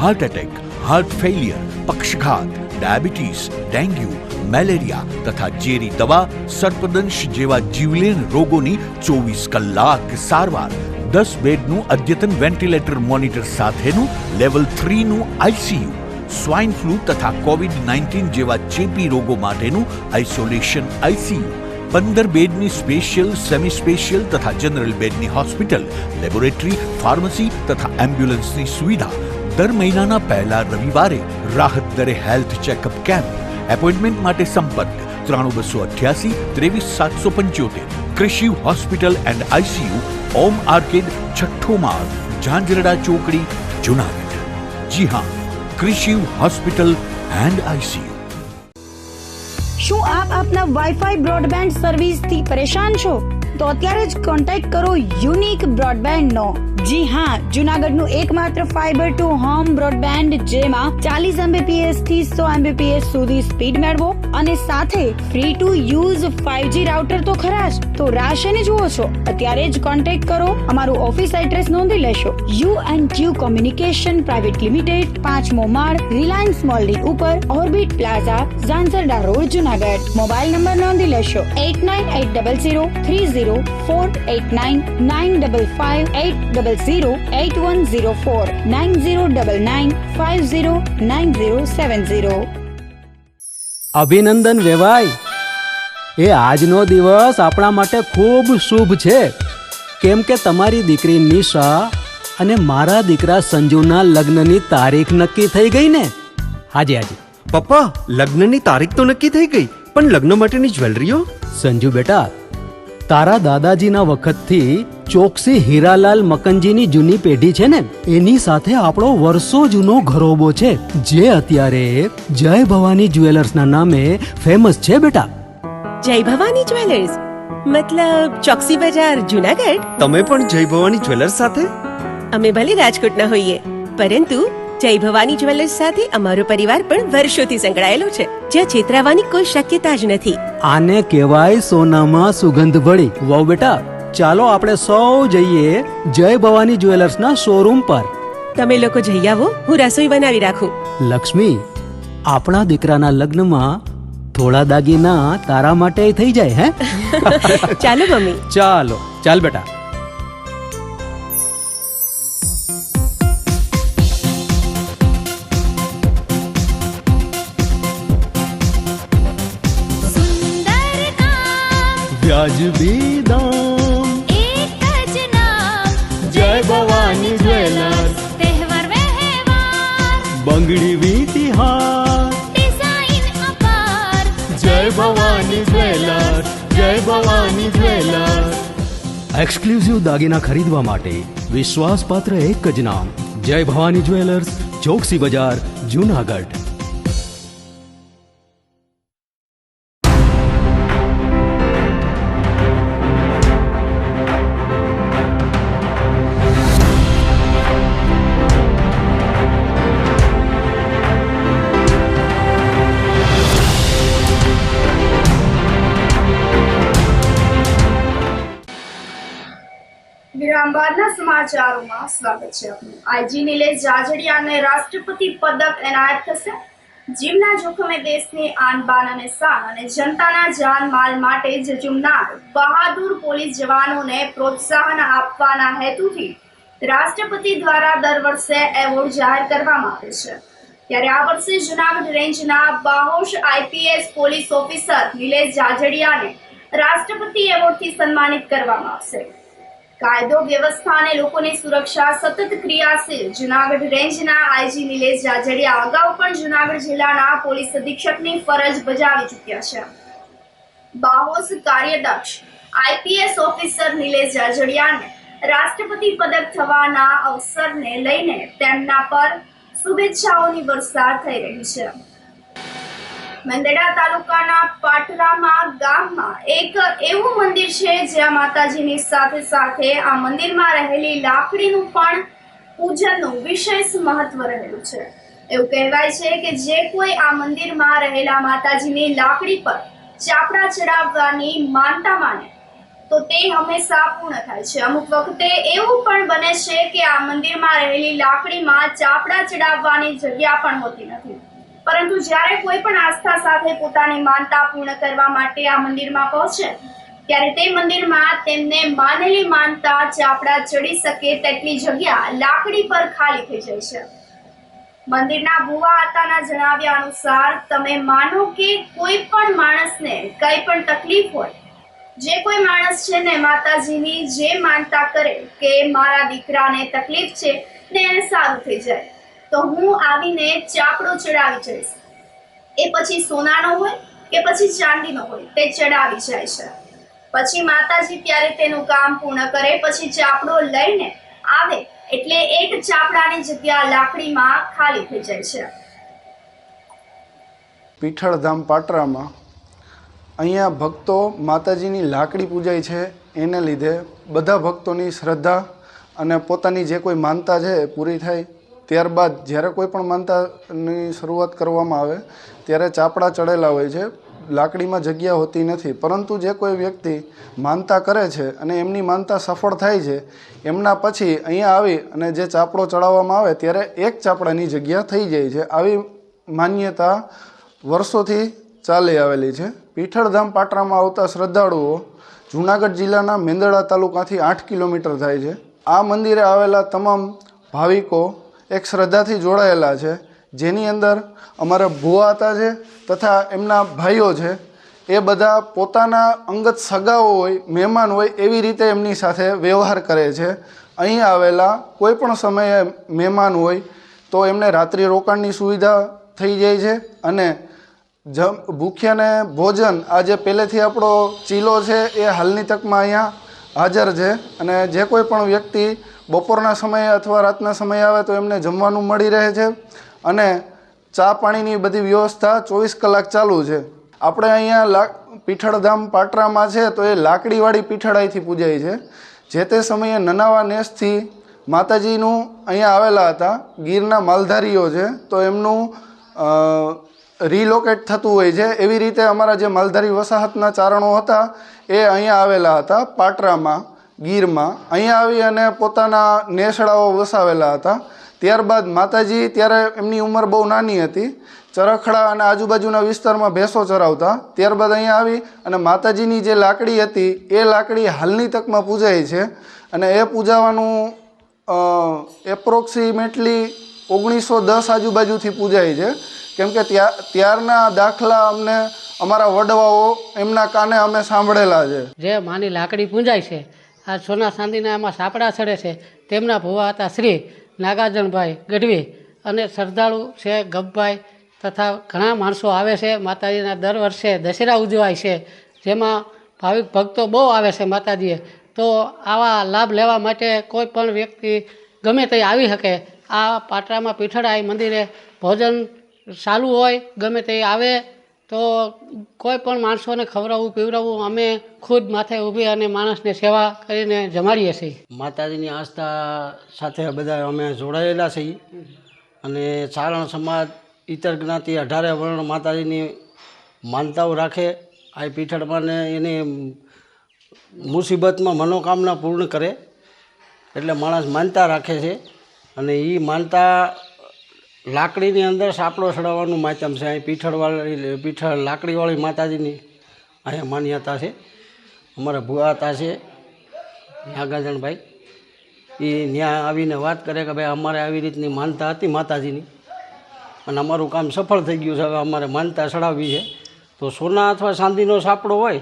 heart attack, heart failure, પક્ષઘાત, ડાયાબિટીસ, ડેન્ગ્યુ, મેલેરિયા તથા ઝેરી દવા, સર્પદંશ જેવા જીવલેણ રોગોની 24 કલાક સારવાર, 10 બેડનું અદ્યતન વેન્ટિલેટર મોનિટર સાથેનું લેવલ 3નું આઈસીયુ, સ્વાઇન ફ્લૂ તથા COVID-19 જેવા ચેપી રોગો માટેનું આઇસોલેશન આઈસીયુ, 15 બેડની સ્પેશિયલ, સેમી સ્પેશિયલ તથા જનરલ બેડની હોસ્પિટલ, લેબોરેટરી, ફાર્મસી તથા એમ્બ્યુલન્સની સુવિધા, દર મહિનાના પહેલા રવિવારે રાહત દરે હેલ્થ ચેકઅપ કેમ્પ. એપોઇન્ટમેન્ટ માટે સંપર્ક 9288 23775. કૃષિ hospital and ICU, Om arcade, છઠ્ઠો માળ, ઝાંઝરડા ચોકડી, જુનાગઢ. જી હા, કૃષિ હોસ્પિટલ એન્ડ આઈસીયુ. શું આપ આપના વાઈફાઈ બ્રોડબેન્ડ સર્વિસથી પરેશાન છો? તો અત્યારે જ કોન્ટેક્ટ કરો યુનિક બ્રોડબેન્ડ નો. જી હા, જુનાગઢનું એકમાત્ર ફાઈબર ટુ હોમ બ્રોડબેન્ડ જેમાં 40 Mbps થી 100 Mbps સુધી સ્પીડ મેળવો અને સાથે free to use 5G router તો ખરા જ. તો રાહ શેની જુઓ છો? અત્યારે જ કોન્ટેક્ટ કરો. અમારું ઓફિસ એડ્રેસ નોંધી લેશો. U&Q કોમ્યુનિકેશન પ્રાઇવેટ લિમિટેડ, 5મો માળ, રિલાયન્સ મોલની ઉપર, orbit plaza, Zanzarda road, Junagadh. Mobile number નોંધી લેશો 8980030489 955 8008104 9099509070. અભિનંદન વેવાય. એ આજનો દિવસ આપણા માટે ખૂબ શુભ છે, કેમ કે તમારી દીકરી નિશા અને મારા દીકરા સંજુના લગ્નની તારીખ નક્કી થઈ ગઈ ને. હાજી હાજી પપ્પા, લગ્નની તારીખ તો નક્કી થઈ ગઈ, પણ લગ્ન માટેની જ્વેલરીઓ? સંજુ બેટા, તારા દાદાજીના વખતથી ચોકસી હીરાલાલ મકનજીની જૂની પેઢી છે ને, એની સાથે આપણો વર્ષો જૂનો ઘરોબો છે, જે અત્યારે જય ભવાની જ્વેલર્સના નામે ફેમસ છે બેટા. જય ભવાની જ્વેલર્સ મતલબ ચોકસી બજાર, જુનાગઢ? તમે પણ જય ભવાની જ્વેલર્સ સાથે? અમે ભલે રાજકોટના હોઈએ, પરંતુ જય ભવાની જ્વેલર્સ સાથે અમારો પરિવાર પણ વર્ષોથી સંકળાયેલો છે, જ્યાં છેતરાવાની કોઈ શક્યતા જ નથી. આને કહેવાય સોનામાં સુગંધ ભળી. વાવ બેટા, ચાલો આપણે સૌ જઈએ જય ભવાની જ્વેલર્સના શોરૂમ પર. તમે લોકો જઈ આવો, હું રસોઈ બનાવી રાખું. લક્ષ્મી, આપણા દીકરાના લગ્નમાં થોડા દાગીના તારા માટે થઈ જાય. હે ચાલો મમ્મી. ચાલો ચાલ બેટા. વ્યાજબી દામ, એક જ નામ જય ભવાની જ્વેલર્સ, તહેવાર વ્યવહાર બંગડી વીંટી હાર, ડિઝાઇન અપાર જય ભવાની જ્વેલર્સ, જય ભવાની જ્વેલર્સ. એક્સક્લુઝિવ દાગીના ખરીદવા માટે વિશ્વાસપાત્ર એક જ નામ, જય ભવાની જ્વેલર્સ, ચોકસી બજાર, જુનાગઢ. વિરામ બાદના સમાચારોમાં સ્વાગત છે આપનું. આઈજી નિલેશ જાજડિયાને રાષ્ટ્રપતિ પદક એનાયત થશે. જીવના જોખમે દેશની આન બાન અને શાન અને જનતાના જાનમાલ માટે ઝઝૂમનાર બહાદુર પોલીસ જવાનોને પ્રોત્સાહન આપવાના હેતુથી રાષ્ટ્રપતિ દ્વારા દર વર્ષે એવોર્ડ જાહેર કરવામાં આવે છે. ત્યારે આ વર્ષે જૂનાગઢ રેન્જના બાહોશ આઈપીએસ પોલીસ ઓફિસર નિલેશ જાજડિયાને રાષ્ટ્રપતિ એવોર્ડથી સન્માનિત કરવામાં આવશે. કાયદો વ્યવસ્થા અને લોકોની સુરક્ષા સતત ક્રિયાશીલ જૂનાગઢ રેન્જના આઈજી નિલેશ જાજડિયા અગાઉ પણ જૂનાગઢ જિલ્લાના પોલીસ અધિક્ષકની ફરજ બજાવી ચૂક્યા છે. બાહોશ કાર્યદક્ષ આઈપીએસ ઓફિસર નિલેશ જાજડિયાને રાષ્ટ્રપતિ પદક થવાના અવસરને લઈને તેમના પર શુભેચ્છાઓની વરસાદ થઈ રહી છે. મેંદરડા તાલુકાના પાટરામાં ગામમાં એક એવું મંદિર છે જ્યાં માતાજીની સાથે સાથે આ મંદિરમાં રહેલી લાકડીનું પણ પૂજનનું વિશેષ મહત્વ રહેલું છે. એવું કહેવાય છે કે જે કોઈ આ મંદિરમાં રહેલા માતાજીની લાકડી પર ચાપડા ચડાવવાની માનતા માને તો તે હંમેશા પૂર્ણ થાય છે. અમુક વખતે એવું પણ બને છે કે આ મંદિરમાં રહેલી લાકડીમાં ચાપડા ચડાવવાની જગ્યા પણ હોતી નથી, પરંતુ જ્યારે કોઈ પણ આસ્થા સાથે પોતાની માનતા પૂર્ણ કરવા માટે આ મંદિરમાં પહોંચે ત્યારે તે મંદિરમાં તેમને માનેલી માનતા ચાપડા ચડી શકે તેટલી જગ્યા લાકડી પર ખાલી થઈ જાય છે. મંદિરના ભુવા આતાના જણાવ્યા અનુસાર તમે માનો કે કોઈ પણ માણસને કઈ પણ તકલીફ હોય, જે કોઈ માણસ છે ને માતાજીની જે માનતા કરે કે મારા દીકરાને તકલીફ છે ને એને સારું થઈ જાય તો હું આવીને ચાપડો ચડાવી જઈશ. એ પછી સોનાનો હોય કે પછી ચાંદીનો હોય તે ચડાવી જાય છે. પછી માતાજી ત્યારે તેનું કામ પૂર્ણ કરે પછી ચાપડો લઈને આવે એટલે એક ચાપડાની જગ્યા લાકડીમાં ખાલી થઈ જાય છે. પીઠળધામ પાટરામાં અહીંયા ભક્તો માતાજીની લાકડી પૂજાય છે. એને લીધે બધા ભક્તોની શ્રદ્ધા અને પોતાની જે કોઈ માનતા છે એ પૂરી થાય. ત્યારબાદ જ્યારે કોઈ પણ માનતાની શરૂઆત કરવામાં આવે ત્યારે ચાપડા ચડેલા હોય છે, લાકડીમાં જગ્યા હોતી નથી. પરંતુ જે કોઈ વ્યક્તિ માનતા કરે છે અને એમની માનતા સફળ થાય છે એમના પછી અહીંયા આવી અને જે ચાપડો ચડાવવામાં આવે ત્યારે એક ચાપડાની જગ્યા થઈ જાય છે. આવી માન્યતા વર્ષોથી ચાલી આવેલી છે. પીઠળધામ પાટરામાં આવતા શ્રદ્ધાળુઓ જૂનાગઢ જિલ્લાના મેંદરડા તાલુકાથી 8 કિલોમીટર થાય છે. આ મંદિરે આવેલા તમામ ભાવિકો એક શ્રદ્ધાથી જોડાયેલા છે, જેની અંદર અમારા ભુવા હતા છે તથા એમના ભાઈઓ છે. એ બધા પોતાના અંગત સગાઓ હોય, મહેમાન હોય એવી રીતે એમની સાથે વ્યવહાર કરે છે. અહીં આવેલા કોઈ પણ સમયે મહેમાન હોય તો એમને રાત્રિ રોકાણની સુવિધા થઈ જાય છે અને ભૂખ્યાને ભોજન આ જે પહેલેથી આપણો ચીલો છે એ હાલની તકમાં અહીંયા હાજર છે. અને જે કોઈ પણ વ્યક્તિ બપોરના સમયે અથવા રાતના સમયે આવે તો એમને જમવાનું મળી રહે છે અને ચા પાણીની બધી વ્યવસ્થા 24 કલાક ચાલુ છે. આપણે અહીંયા પીઠળધામ પાટરામાં છે તો એ લાકડીવાળી પીઠળ અહીંથી પૂજાય છે. જે તે સમયે નનાવા નેસથી માતાજીનું અહીંયા આવેલા હતા. ગીરના માલધારીઓ છે તો એમનું રિલોકેટ થતું હોય છે. એવી રીતે અમારા જે માલધારી વસાહતના ચારણો હતા એ અહીંયા આવેલા હતા પાટરામાં, ગીરમાં. અહીંયા આવી અને પોતાના નેસડાઓ વસાવેલા હતા. ત્યારબાદ માતાજી ત્યારે એમની ઉંમર બહુ નાની હતી, ચરખડા અને આજુબાજુના વિસ્તારમાં ભેંસો ચરાવતા. ત્યારબાદ અહીંયા આવી અને માતાજીની જે લાકડી હતી એ લાકડી હાલની તકમાં પૂજાય છે અને એ પૂજાવાનું એપ્રોક્સિમેટલી 1910 આજુબાજુથી પૂજાય છે. કેમ કે ત્યારના દાખલા અમને અમારા વડવાઓ એમના કાને અમે સાંભળેલા છે. જે માની લાકડી પૂંજાય છે, આ સોના ચાંદીના એમાં સાપડા ચડે છે, તેમના ભુવા હતા શ્રી નાગાર્જુનભાઈ ગઢવી અને શ્રદ્ધાળુ છે ગબ્ભાઈ તથા ઘણા માણસો આવે છે. માતાજીના દર વર્ષે દશેરા ઉજવાય છે, જેમાં ભાવિક ભક્તો બહુ આવે છે માતાજીએ. તો આવા લાભ લેવા માટે કોઈ પણ વ્યક્તિ ગમે તે આવી શકે. આ પાટરામાં પીઠળાઈ મંદિરે ભોજન ચાલુ હોય, ગમે તે આવે તો કોઈ પણ માણસોને ખવડાવવું પીવડાવવું અમે ખુદ માથે ઊભી અને માણસને સેવા કરીને જમાડીએ છીએ. માતાજીની આસ્થા સાથે બધા અમે જોડાયેલા છીએ અને ચારણ સમાજ ઇતર જ્ઞાતિ 18 વર્ણ માતાજીની માનતાઓ રાખે. આ પીઠળમાં ને એની મુસીબતમાં મનોકામના પૂર્ણ કરે એટલે માણસ માનતા રાખે છે. અને એ માનતા લાકડીની અંદર સાપડો ચડાવવાનું માધ્યમ છે. અહીં પીઠળ લાકડીવાળી માતાજીની અહીંયા માન્યતા છે. અમારા ભુવા હતા છે નાગાર્જુનભાઈ, એ ત્યાં આવીને વાત કરે કે ભાઈ અમારે આવી રીતની માનતા હતી માતાજીની અને અમારું કામ સફળ થઈ ગયું છે, હવે અમારે માનતા ચડાવવી છે. તો સોના અથવા ચાંદીનો સાપડો હોય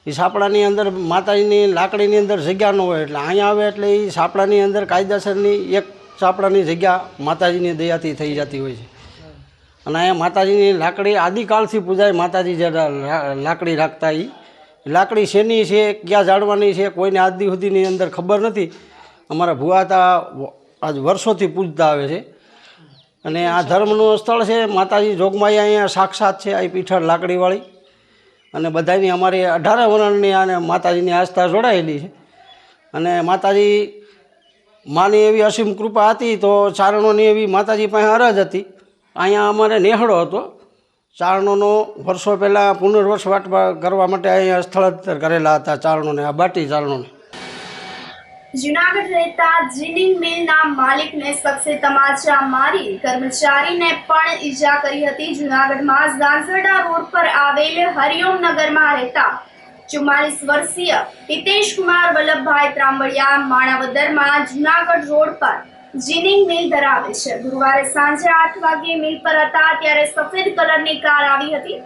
એ સાપડાની અંદર માતાજીની લાકડીની અંદર જગ્યા ન હોય એટલે અહીંયા આવે એટલે એ સાપડાની અંદર કાયદેસરની એક સાપડાની જગ્યા માતાજીની દયાથી થઈ જતી હોય છે. અને અહીંયા માતાજીની લાકડી આદિકાળથી પૂજાય. માતાજી જે લાકડી રાખતા એ લાકડી શેની છે, ક્યાં જાળવાની છે, કોઈને આજ દી સુધીની અંદર ખબર નથી. અમારા ભુવા હતા આજ વર્ષોથી પૂજતા આવે છે અને આ ધર્મનું સ્થળ છે. માતાજી જોગમાઈ અહીંયા સાક્ષાત છે, આ પીઠળ લાકડીવાળી. અને બધાની અમારી 18 વર્ણની અને માતાજીની આસ્થા જોડાયેલી છે. અને માતાજી માની એવી અસીમ કૃપા હતી તો ચારણોની એવી માતાજી પાસે અરજ હતી. અહીંયા અમારે નેહડો હતો ચારણોનો, વર્ષો પહેલાં પુનર્વસવાટ કરવા માટે અહીંયા સ્થળાંતર કરેલા હતા ચારણોને, આ બાટી ચારણોને. જુનાગઢ રહેતા જીનિંગ મિલના માલિકને શખ્સે તમાચા મારી કર્મચારીને પણ ઈજા કરી હતી. જુનાગઢમાં ઝાંઝરડા રોડ પર આવેલ હરિઓમ નગરમાં રહેતા 44 વર્ષીય હિતેશ કુમાર વલ્લભભાઈ ત્રાંબડિયા માણાવદરમાં જુનાગઢ રોડ પર જીનિંગ મિલ ધરાવે છે. ગુરુવારે સાંજે 8 વાગ્યે મિલ પર હતા ત્યારે સફેદ કલરની કાર આવી હતી.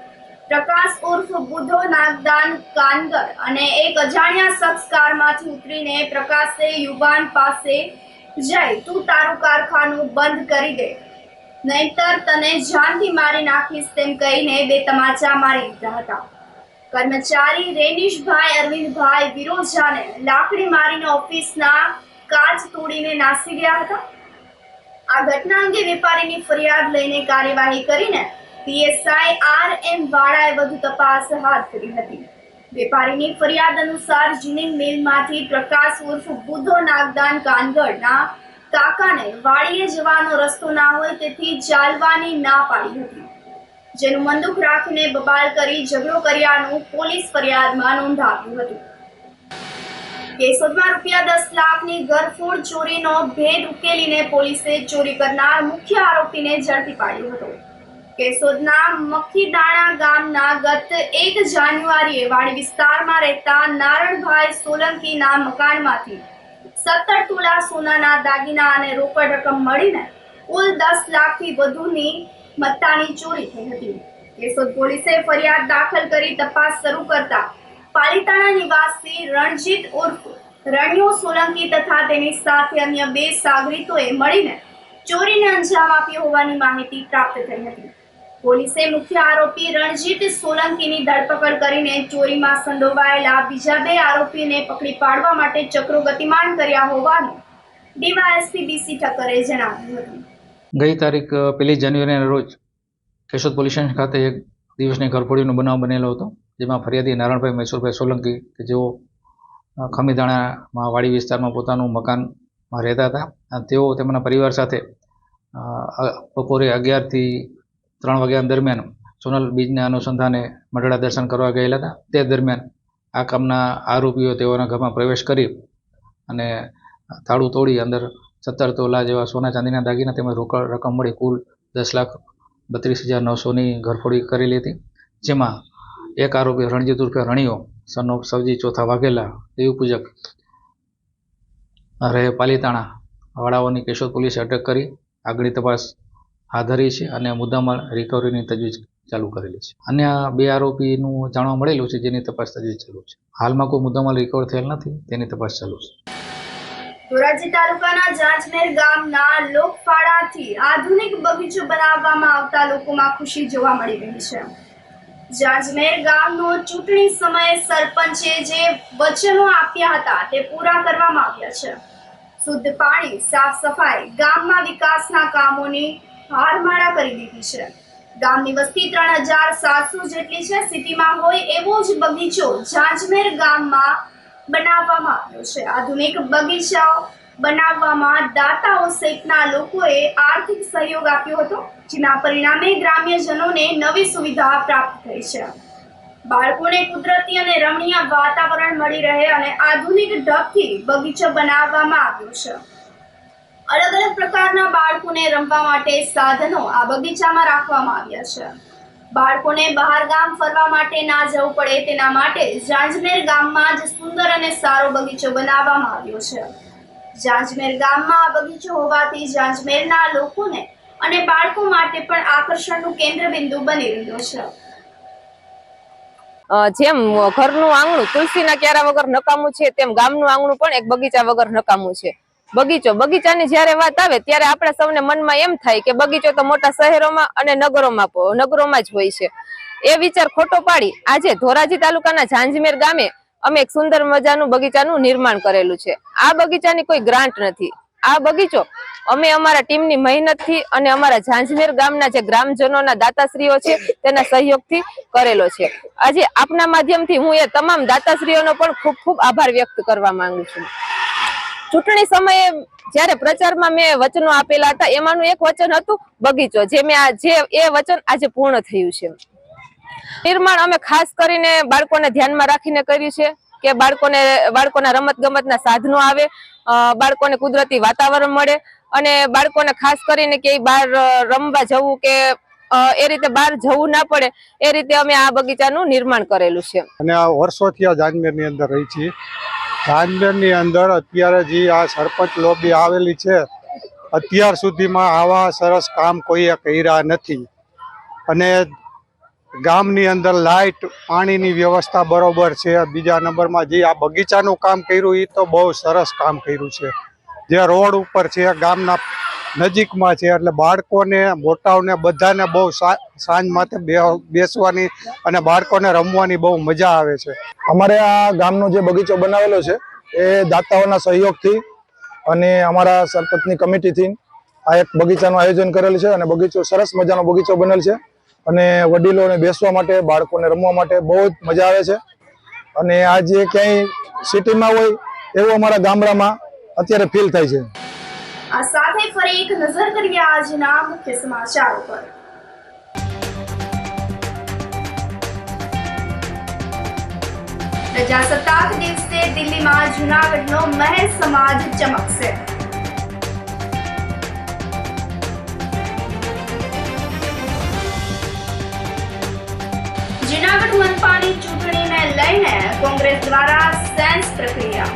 પ્રકાશ ઉર્ફ બુધો નાગદાન કાનગર અને એક અજાણ્યા શખ્સ કારમાંથી ઉતરીને પ્રકાશે યુવાન પાસે જઈ તું તારું કારખાનું બંધ કરી દે, નહીતર તને જાનથી મારી નાખીશ તેમ કહીને 2 તમાચા મારી દીધા હતા. કર્મચારી રેનીશભાઈ અરવિંદભાઈ વિરોજાને લાકડી મારીને ઓફિસના કાચ તોડીને નાસી ગયા હતા. આ ઘટના અંગે વેપારીની ફરિયાદ લઈને કાર્યવાહી કરીને પીએસઆઈ આર.એમ. વાળાએ વધુ તપાસ હાથ ધરી હતી. વેપારીની ફરિયાદ અનુસાર જીનિંગ મિલમાંથી પ્રકાશ ઉર્ફ બુધો નાગદાન કાનગડના કાકાને વાડીએ જવાનો રસ્તો ના હોય તેથી ચાલવાની ના પાડી હતી, જેનું બંદૂક રાખીને બબાલ કરી ઝઘડો કર્યાનું પોલીસ ફરિયાદમાં નોંધાવ્યું હતું. કેશોદમાં ₹10 લાખની ઘરફોડ ચોરીનો ભેદ ઉકેલીને પોલીસે ચોરી કરનાર મુખ્ય આરોપીને ઝડપી પાડ્યો હતો. કેશોદના મખીદાણા ગામના ગત 1 જાન્યુઆરીએ વાડી વિસ્તારમાં રહેતા નારણભાઈ સોલંકીના મકાનમાંથી 17 તોલા સોનાના દાગીના અને રોકડ રકમ મળીને કુલ 10 લાખથી વધુની મત્તાની ચોરી થઈ હતી. કેશોદ પોલીસે ફરિયાદ દાખલ કરી તપાસ શરૂ કરતા પાલીતાણા નિવાસી રણજીત ઉર્ફ રણિયો સોલંકી તથા તેની સાથે અન્ય 2 સાગરીતોએ મળીને ચોરીને અંજામ આપ્યો હોવાની માહિતી પ્રાપ્ત થઈ હતી. પોલીસે મુખ્ય આરોપી રણજીત સોલંકીની ધરપકડ કરીને ચોરીમાં સંડોવાયેલા બીજા 2 આરોપીને પકડી પાડવા માટે ચક્રો ગતિમાન કર્યા હોવાનું ડીવાયએસપી બીસી ઠક્કરે જણાવ્યું હતું. ગઈ તારીખ 1 જાન્યુઆરીના રોજ કેશોદ પોલીસ સ્ટેશન ખાતે એક દિવસની ઘરફોડીનો બનાવ બનેલો હતો, જેમાં ફરિયાદી નારણભાઈ મૈસુરભાઈ સોલંકી કે જેઓ ખમીદાણામાં વાડી વિસ્તારમાં પોતાનું મકાનમાં રહેતા હતા, તેઓ તેમના પરિવાર સાથે બપોરે 11 થી 3 વાગ્યા દરમિયાન સોનલ બીજના અનુસંધાને મઢડા દર્શન કરવા ગયેલા હતા. તે દરમિયાન આ કામના આરોપીઓ તેઓના ઘરમાં પ્રવેશ કરી અને તાળું તોડી અંદર 17 તોલા જેવા સોના ચાંદીના દાગીના તેમજ રોકડ રકમ મળી કુલ 10,32,900ની ઘરફોડી કરેલી હતી. જેમાં એક આરોપી રણજીત ઉર્ફે રણિયો સન ઓફ સવજી ચોથા વાઘેલા દેવ પૂજક રહે પાલીતાણા વાળાઓની કેશોદ પોલીસે અટક કરી આગળની તપાસ હાથ ધરી છે અને મુદ્દામાલ રિકવરીની તજવીજ ચાલુ કરેલી છે. અન્ય 2 આરોપીનું જાણવા મળેલું છે, જેની તપાસ તજવીજ ચાલુ છે. હાલમાં કોઈ મુદ્દામાલ રિકવર થયેલ નથી, તેની તપાસ ચાલુ છે. ધોરાજી તાલુકાના જાંજમેર ગામના લોકફાળાથી આધુનિક બગીચો બનાવવામાં આવતા લોકોમાં ખુશી જોવા મળી રહી છે. જાંજમેર ગામનો ચૂંટણી સમયે સરપંચે જે વચનો આપ્યા હતા તે પૂરા કરવામાં આવ્યા છે. શુદ્ધ પાણી, સાફ સફાઈ, ગામમાં વિકાસના કામોની હારમાળા કરી દીધી છે. ગામની વસ્તી 3700 જેટલી છે. સિટીમાં હોય એવો જ બગીચો જાંજમેર ગામમાં બનાવવામાં આવ્યો છે. આધુનિક બગીચાઓ બનાવવામાં દાતાઓ સહિતના લોકોએ આર્થિક સહયોગ આપ્યો હતો, જેના પરિણામે ગ્રામ્યજનોને નવી સુવિધા પ્રાપ્ત થઈ છે. બાળકોને કુદરતી અને રમણીય વાતાવરણ મળી રહે અને આધુનિક ઢબથી બગીચો બનાવવામાં આવ્યો છે. અલગ અલગ પ્રકારના બાળકોને રમવા માટે સાધનો આ બગીચામાં રાખવામાં આવ્યા છે. બાળકોને બહાર ગામ ફરવા માટે ના જવું પડે તેના માટે જાંજમેર ગામમાં જ સુંદર અને સારો બગીચો બનાવવામાં આવ્યો છે. જાંજમેર ગામમાં આ બગીચો હોવાથી જાંજમેરના લોકોને અને બાળકો માટે પણ આકર્ષણનું કેન્દ્રબિંદુ બની રહ્યો છે. જેમ ઘરનું આંગણું તુલસીના ક્યારા વગર નકામું છે, તેમ ગામનું આંગણું પણ એક બગીચા વગર નકામું છે. બગીચાની જ્યારે વાત આવે ત્યારે આપણે સૌને મનમાં એમ થાય કે બગીચો તો મોટા શહેરોમાં અને નગરોમાં જ હોય છે. એ વિચાર ખોટો પાડી આજે ધોરાજી તાલુકાના જાંજમેર ગામે અમે એક સુંદર મજાનું બગીચાનું નિર્માણ કરેલું છે. આ બગીચાની કોઈ ગ્રાન્ટ નથી. આ બગીચો અમે અમારા ટીમની મહેનતથી અને અમારા જાંજમેર ગામના જે ગ્રામજનોના દાતાશ્રીઓ છે તેના સહયોગથી કરેલો છે. આજે આપના માધ્યમથી હું એ તમામ દાતાશ્રીઓનો પણ ખૂબ ખૂબ આભાર વ્યક્ત કરવા માંગુ છું. ચૂંટણી સમયે જ્યારે પ્રચારમાં મેં વચનો આપેલા હતા, એમાંનું એક વચન હતું બગીચો, એ વચન આજે પૂર્ણ થયું છે. નિર્માણ અમે ખાસ કરીને બાળકોને ધ્યાનમાં રાખીને કર્યું છે કે બાળકોના રમત ગમતના સાધનો આવે, બાળકોને કુદરતી વાતાવરણ મળે અને બાળકોને ખાસ કરીને કે બહાર રમવા જવું કે એ રીતે બહાર જવું ના પડે એ રીતે અમે આ બગીચાનું નિર્માણ કરેલું છે. અને આ વર્ષોથી આ જાંજમેરની અંદર રહી છીએ. જાંજમેરની અંદર અત્યારે જે આ સરપંચ લોબી આવેલી છે, અત્યાર સુધીમાં આવા સરસ કામ કોઈએ કર્યા નથી. અને ગામની અંદર લાઇટ પાણીની વ્યવસ્થા બરોબર છે. બીજા નંબરમાં જે આ બગીચાનું કામ કર્યું એ તો બહુ સરસ કામ કર્યું છે. જે રોડ ઉપર છે, ગામના નજીકમાં છે, એટલે બાળકોને મોટાઓને બધાને બહુ સાંજ માથે બેસવાની અને બાળકોને રમવાની બહુ મજા આવે છે. અમારે આ ગામનો જે બગીચો બનાવેલો છે એ દાતાઓના સહયોગથી અને અમારા સરપંચની કમિટીથી આ એક બગીચાનું આયોજન કરેલું છે. અને બગીચો સરસ મજાનો બગીચો બનેલ છે અને વડીલોને બેસવા માટે, બાળકોને રમવા માટે બહુ જ મજા આવે છે. અને આ જે ક્યાંય સિટીમાં હોય એવું અમારા ગામડામાં અત્યારે ફીલ થાય છે. આ સાથે ફરી એક નજર કરીએ આજના મુખ્ય સમાચારો પર. પ્રજાસત્તાક દિવસે દિલ્હીમાં જૂનાગઢનો મહેર સમાજ ચમકશે. જૂનાગઢ મનપાની ચૂંટણીને લઈને કોંગ્રેસ દ્વારા સેન્સ પ્રક્રિયા.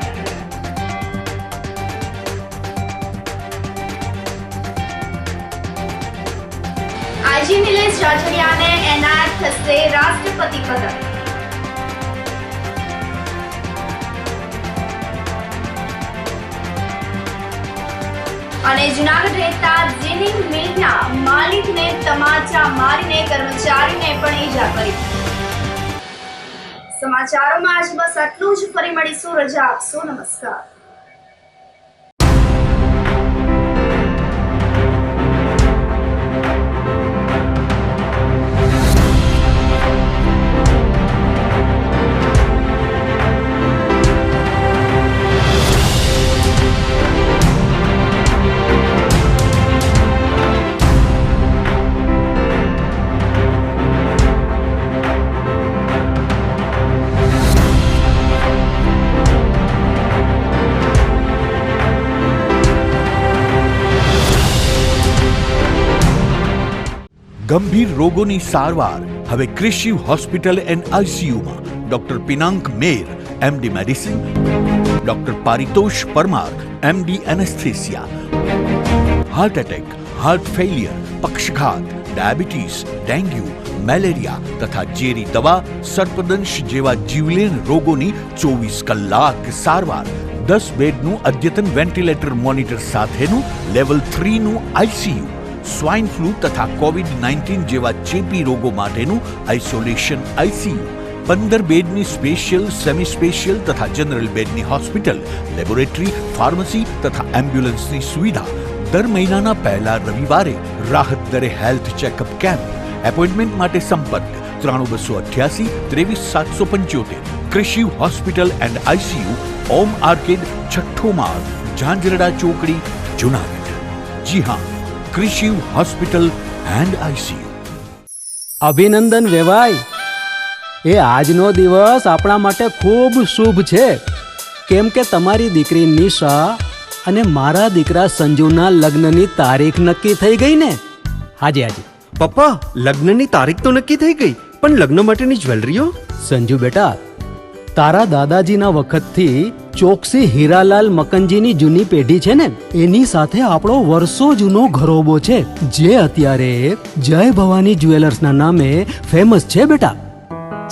આઈજી નિલેશ જાજડિયાને એનાયત થશે રાષ્ટ્રપતિ પદક. અને જૂનાગઢ રહેતા જીનિંગ મિલના માલિકને તમાચા મારીને કર્મચારીને પણ ઈજા કરી. સમાચારોમાં આજ બસ આટલું જ. ફરી મળીશું. રજા આપશો. નમસ્કાર. ગંભીર રોગોની સારવાર હવે ક્રિશિવ હોસ્પિટલ એન્ડ આઈસીયુમાં doctor Pinank Mer MD medicine, doctor Paritosh Parmar MD anaesthesia, heart attack, heart failure, પક્ષઘાત, ડાયાબિટીસ, ડેન્ગ્યુ, મેલેરિયા તથા ઝેરી દવા, સર્પદંશ જેવા જીવલેણ રોગોની 24 કલાક સારવાર, 10 બેડનું અદ્યતન વેન્ટિલેટર મોનિટર સાથેનું લેવલ 3નું આઈસીયુ, સ્વાઇન ફ્લૂ તથા કોવિડ-19 જેવા ચેપી રોગો માટેનું આઇસોલેશન આઈસીયુ, 15 બેડની સ્પેશિયલ, સેમી સ્પેશિયલ તથા જનરલ બેડની હોસ્પિટલ, લેબોરેટરી, ફાર્મસી તથા એમ્બ્યુલન્સની સુવિધા, દર મહિનાના પહેલા રવિવારે રાહત દરે હેલ્થ ચેકઅપ કેમ્પ. એપોઇન્ટમેન્ટ માટે સંપર્ક 9288 23775. કૃષિ hospital and ICU, Om arcade, છઠ્ઠો માળ, ઝાંઝરડા ચોકડી, જુનાગઢ. જી હા, કૃષિ હોસ્પિટલ એન્ડ આઈસીયુ. અભિનંદન વેવાઈ, એ આજનો દિવસ આપણા માટે ખૂબ શુભ છે, કેમ કે તમારી દીકરી નિશા અને મારા દીકરા સંજુના લગ્નની તારીખ નક્કી થઈ ગઈ ને. હાજી હાજી પપ્પા, લગ્નની તારીખ તો નક્કી થઈ ગઈ, પણ લગ્ન માટેની જ્વેલરીઓ? સંજુ બેટા, તારા દાદાજીના વખતથી ચોકસી હીરાલાલ મકનજીની જૂની પેઢી છે ને, એની સાથે આપણો વર્ષો જૂનો ઘરોબો છે, જે અત્યારે જય ભવાની જ્વેલર્સના નામે ફેમસ છે બેટા.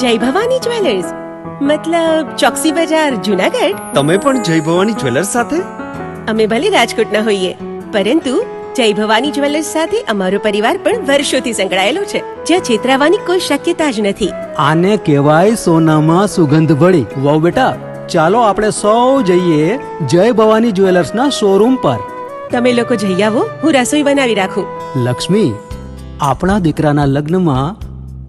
જય ભવાની જ્વેલર્સ મતલબ ચોકસી બજાર, જુનાગઢ? તમે પણ જય ભવાની જ્વેલર્સ સાથે? અમે ભલે રાજકોટના હોઈએ, પરંતુ જય ભવાની જ્વેલર્સ સાથે અમારો પરિવાર પણ વર્ષોથી સંકળાયેલો છે, જ્યાં છેતરાવાની કોઈ શક્યતા જ નથી. આને કહેવાય સોનામાં સુગંધ ભળી. વાવ બેટા, ચાલો આપણે સૌ જઈએ જય ભવાની જ્વેલર્સના શોરૂમ પર. તમે લોકો જઈ આવો, હું રસોઈ બનાવી રાખું. લક્ષ્મી, આપણા દીકરાના લગ્નમાં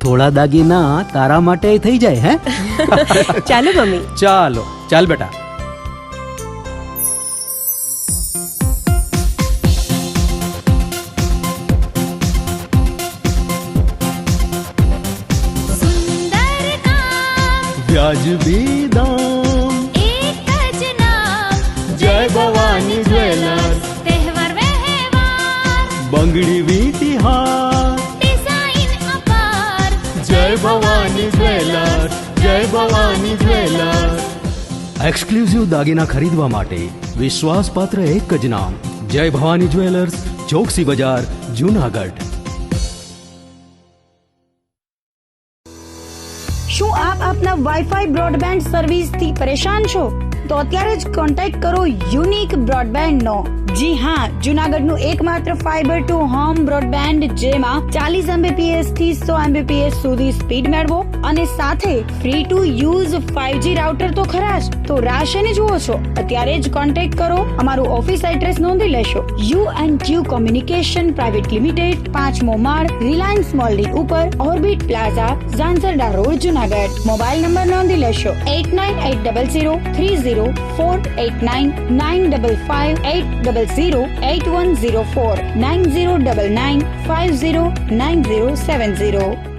થોડા દાગીના તારા માટે થઈ જાય. હે ચાલો મમ્મી. ચાલો ચાલ બેટા. વ્યાજબી દામ, એક જ નામ, જય ભવાની જ્વેલર્સ. તહેવાર વ્યવહાર, બંગડી વીટી હાર, ડિઝાઇન અપાર, જય ભવાની જ્વેલર્સ, જય ભવાની જ્વેલર્સ. એક્સક્લુઝિવ દાગીના ખરીદવા માટે વિશ્વાસપાત્ર એક જ નામ, જય ભવાની જ્વેલર્સ, ચોકસી બજાર, જુનાગઢ. શું આપ આપના વાઈફાઈ બ્રોડબેન્ડ સર્વિસથી પરેશાન છો? તો અત્યારે જ કોન્ટેક્ટ કરો યુનિક બ્રોડબેન્ડ નો. જી હા, જુનાગઢનું એકમાત્ર ફાઈબર ટુ હોમ બ્રોડબેન્ડ, જેમાં 40 Mbps થી 100 Mbps સુધી સ્પીડ મેળવો અને સાથે free to use 5G router તો ખરા જ. તો રાહ શેની જુઓ છો? અત્યારે જ કોન્ટેક્ટ કરો. અમારું ઓફિસ એડ્રેસ નોંધી લેશો. U&Q કોમ્યુનિકેશન પ્રાઇવેટ લિમિટેડ, 5મો માળ, રિલાયન્સ મોલની ઉપર, orbit plaza, Zanzarda road, Junagadh. Mobile number નોંધી લેશો 898003048995580081049099509070.